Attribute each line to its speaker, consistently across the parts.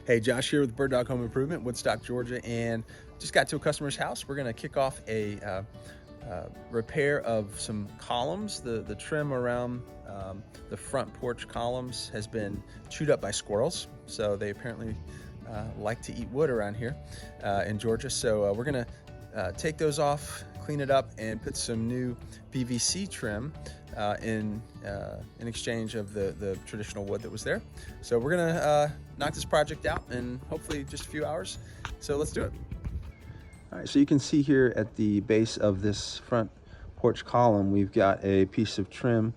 Speaker 1: Hey, Josh here with Birddog Home Improvement, Woodstock, Georgia, and just got to a customer's house. We're going to kick off a repair of some columns. The trim around the front porch columns has been chewed up by squirrels, so they apparently like to eat wood around here in Georgia. So we're going to take those off, clean it up, and put some new PVC trim in exchange of the traditional wood that was there. So we're gonna knock this project out in hopefully just a few hours. So let's do it. All right, so you can see here at the base of this front porch column, we've got a piece of trim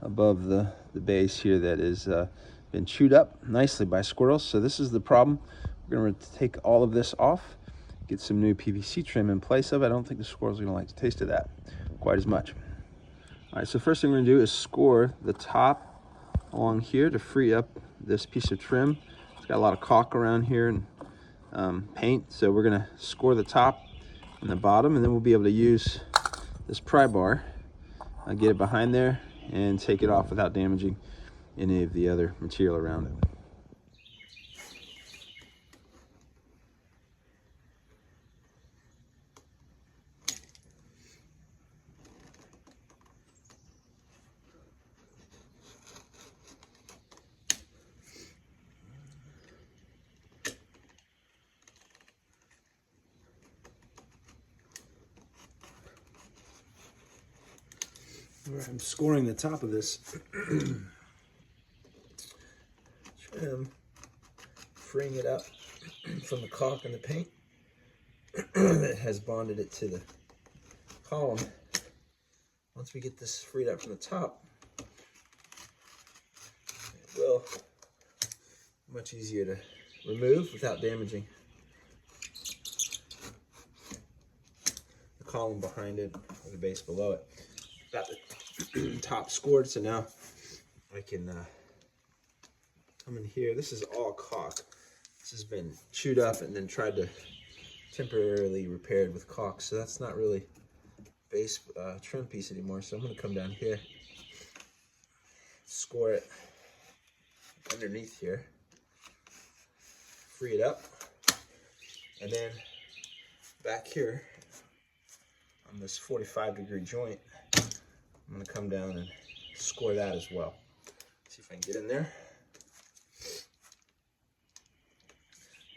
Speaker 1: above the base here that has been chewed up nicely by squirrels. So this is the problem. We're gonna take all of this off, get some new PVC trim in place of it. I don't think the squirrels are gonna like the taste of that quite as much. All right, so first thing we're gonna do is score the top along here to free up this piece of trim. It's got a lot of caulk around here and paint, so we're gonna score the top and the bottom, and then we'll be able to use this pry bar, get it behind there, and take it off without damaging any of the other material around it. I'm scoring the top of this trim, freeing it up from the caulk and the paint that has bonded it to the column. Once we get this freed up from the top, it will be much easier to remove without damaging the column behind it or the base below it. Got the top scored, so now I can come in here. This is all caulk. This has been chewed up and then tried to temporarily repaired with caulk, so that's not really base trim piece anymore. So I'm going to come down here, score it underneath here, free it up, and then back here on this 45-degree joint, I'm going to come down and score that as well. See if I can get in there.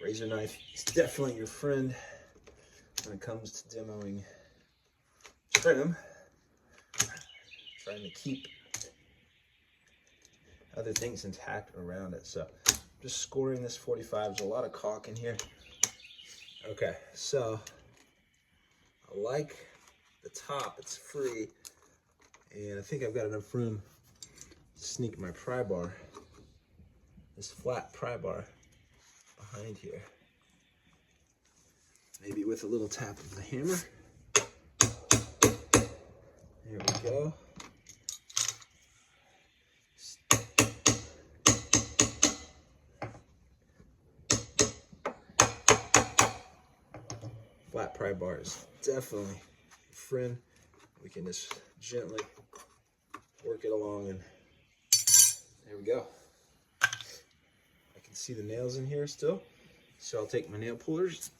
Speaker 1: Razor knife is definitely your friend when it comes to demoing trim. Trying to keep other things intact around it. So just scoring this 45. There's a lot of caulk in here. Okay, so I like the top. It's free. And I think I've got enough room to sneak my pry bar, this flat pry bar, behind here. Maybe with a little tap of the hammer. There we go. Flat pry bar is definitely a friend. We can just gently work it along, and there we go. I can see the nails in here still, so I'll take my nail pullers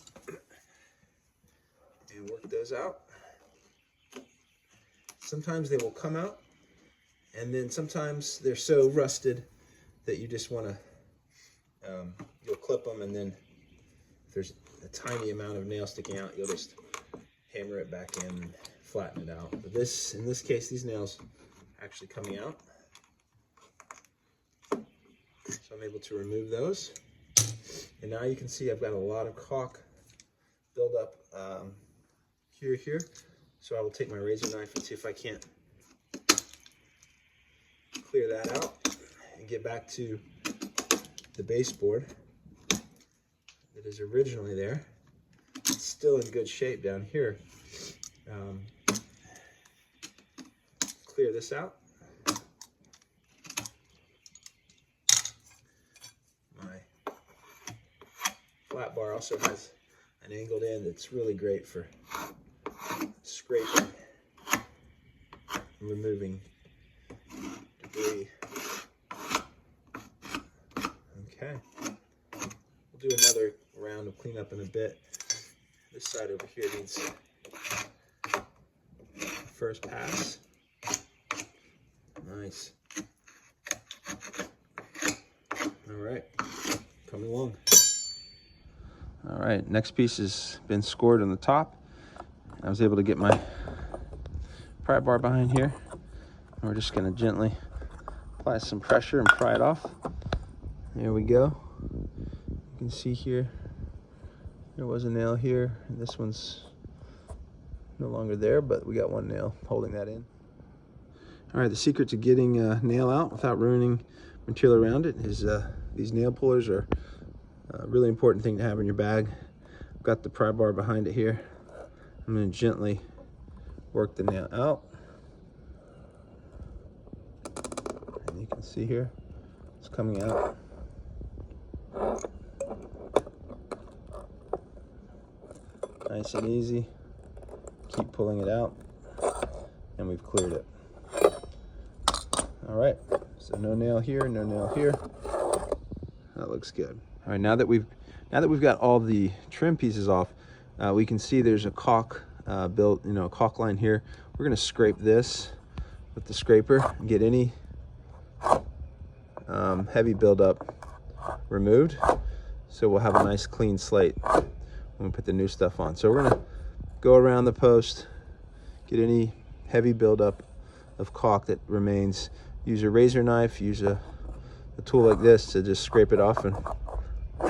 Speaker 1: and work those out. Sometimes they will come out, and then sometimes they're so rusted that you just want to, you'll clip them, and then if there's a tiny amount of nail sticking out, you'll just hammer it back in and flatten it out. But in this case, these nails are actually coming out, so I'm able to remove those. And now you can see I've got a lot of caulk build up here. So I will take my razor knife and see if I can't clear that out and get back to the baseboard that is originally there. It's still in good shape down here. Clear this out. My flat bar also has an angled end that's really great for scraping and removing debris. Okay, we'll We'll do another round of cleanup in a bit. This side over here needs first pass. Nice. All right, coming along. All right, next piece has been scored on the top. I was able to get my pry bar behind here. We're just gonna gently apply some pressure and pry it off. There we go. You can see here, there was a nail here, and this one's no longer there, but we got one nail holding that in. All right, the secret to getting a nail out without ruining material around it is these nail pullers are a really important thing to have in your bag. I've got the pry bar behind it here. I'm going to gently work the nail out. And you can see here, it's coming out. Nice and easy. Keep pulling it out, and we've cleared it. All right, so no nail here, no nail here. That looks good. All right, now that we've got all the trim pieces off, we can see there's a caulk built, a caulk line here. We're gonna scrape this with the scraper and get any heavy buildup removed. So we'll have a nice clean slate when we put the new stuff on. So we're gonna go around the post, get any heavy buildup of caulk that remains. Use a razor knife, use a tool like this to just scrape it off and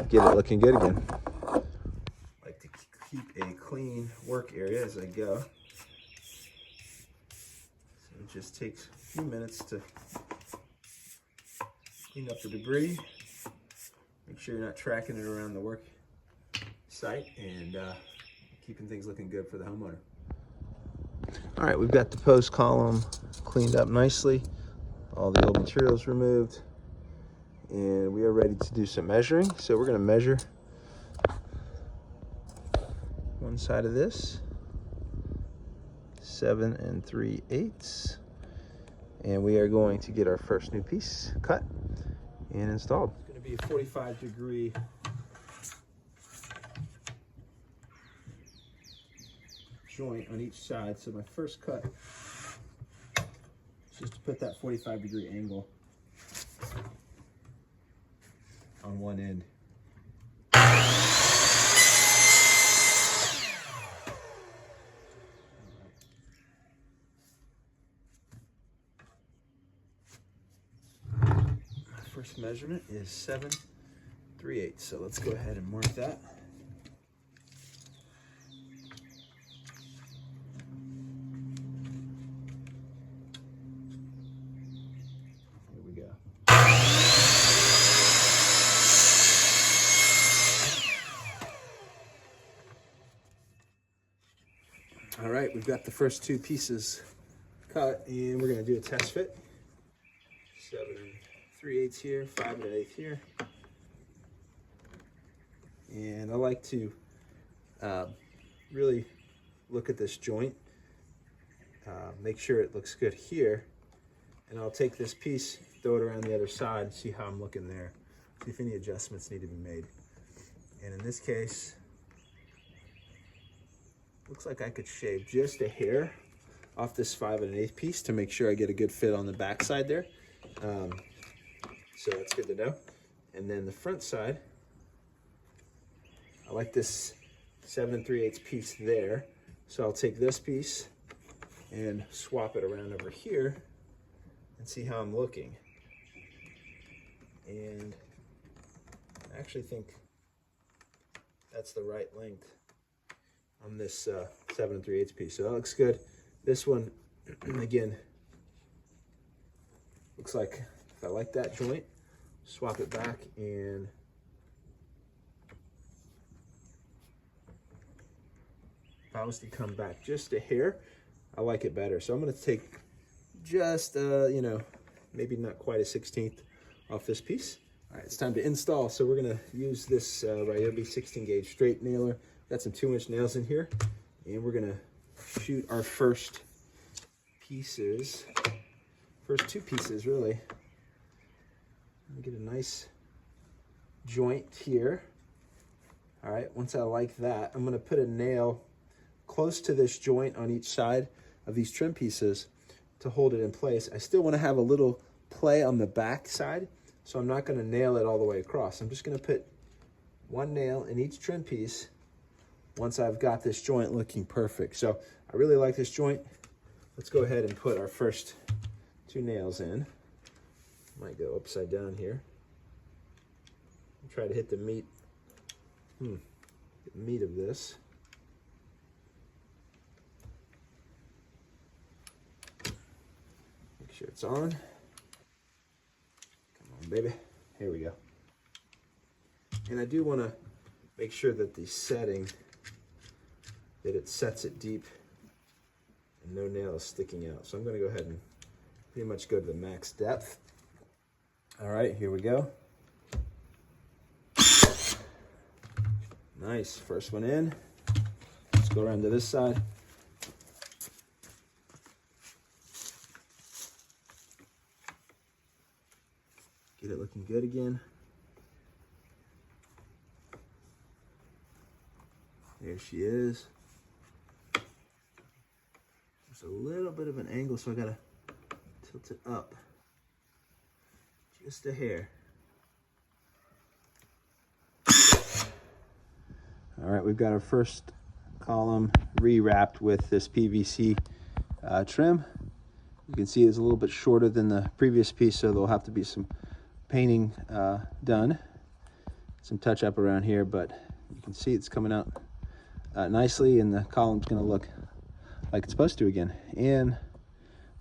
Speaker 1: get it looking good again. I like to keep a clean work area as I go. So it just takes a few minutes to clean up the debris. Make sure you're not tracking it around the work site, and keeping things looking good for the homeowner. All right, we've got the post column cleaned up nicely. All the old materials removed, and we are ready to do some measuring. So we're going to measure one side of this, 7 3/8, and we are going to get our first new piece cut and installed. It's going to be a 45-degree joint on each side. So my first cut, just to put that 45-degree angle on one end. My first measurement is 7 3/8. So let's go ahead and mark that. All right, we've got the first two pieces cut, and we're gonna do a test fit. 7 3/8 here, 5 1/8 here. And I like to really look at this joint, make sure it looks good here, and I'll take this piece, throw it around the other side, and see how I'm looking there, see if any adjustments need to be made. And in this case, looks like I could shave just a hair off this 5 1/8 piece to make sure I get a good fit on the back side there. So that's good to know. And then the front side, I like this 7 3/8 piece there. So I'll take this piece and swap it around over here and see how I'm looking. And I actually think that's the right length on this 7 3/8 piece. So that looks good. This one, again, looks like if I like that joint, swap it back, and if I was to come back just a hair, I like it better. So I'm gonna take just, maybe not quite a 1/16 off this piece. All right, it's time to install. So we're gonna use this Ryobi 16 gauge straight nailer. Got some 2-inch nails in here, and we're gonna shoot our first pieces, first two pieces really. Get a nice joint here,
Speaker 2: All right, once I like that, I'm gonna put a nail close to this joint on each side of these trim pieces to hold it in place. I still wanna have a little play on the back side, so I'm not gonna nail it all the way across. I'm just gonna put one nail in each trim piece once I've got this joint looking perfect. So I really like this joint. Let's go ahead and put our first 2 nails in. Might go upside down here. Try to hit the meat of this. Make sure it's on. Come on, baby. Here we go. And I do want to make sure that the setting, that it sets it deep and no nail is sticking out. So I'm going to go ahead and pretty much go to the max depth. All right, here we go. Nice, first one in. Let's go around to this side. Get it looking good again. There she is. There's a little bit of an angle, so I gotta tilt it up just a hair. All right, we've got our first column rewrapped with this PVC trim. You can see it's a little bit shorter than the previous piece, so there'll have to be some painting done, some touch up around here, but you can see it's coming out nicely, and the column's gonna look like it's supposed to again. And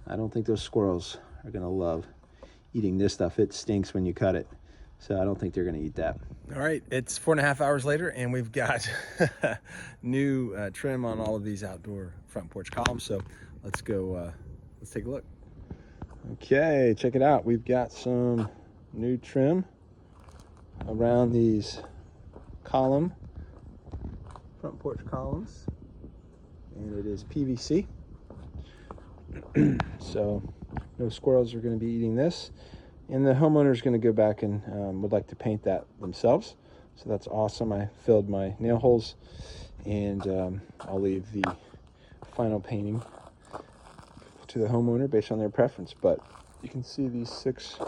Speaker 2: I don't think those squirrels are gonna love eating this stuff. It stinks when you cut it, so I don't think they're gonna eat that.
Speaker 1: All right, it's 4.5 hours later, and we've got new trim on all of these outdoor front porch columns. So let's go, let's take a look. Okay, check it out. We've got some new trim around these front porch columns, and it is PVC. So no squirrels are going to be eating this. And the homeowner is going to go back and would like to paint that themselves. So that's awesome. I filled my nail holes, and I'll leave the final painting to the homeowner based on their preference. But you can see these 6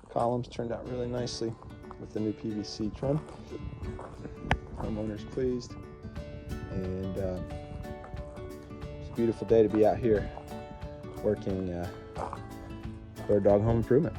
Speaker 1: columns turned out really nicely with the new PVC trim. Homeowner's pleased. And it's a beautiful day to be out here working Birddog Home Improvement.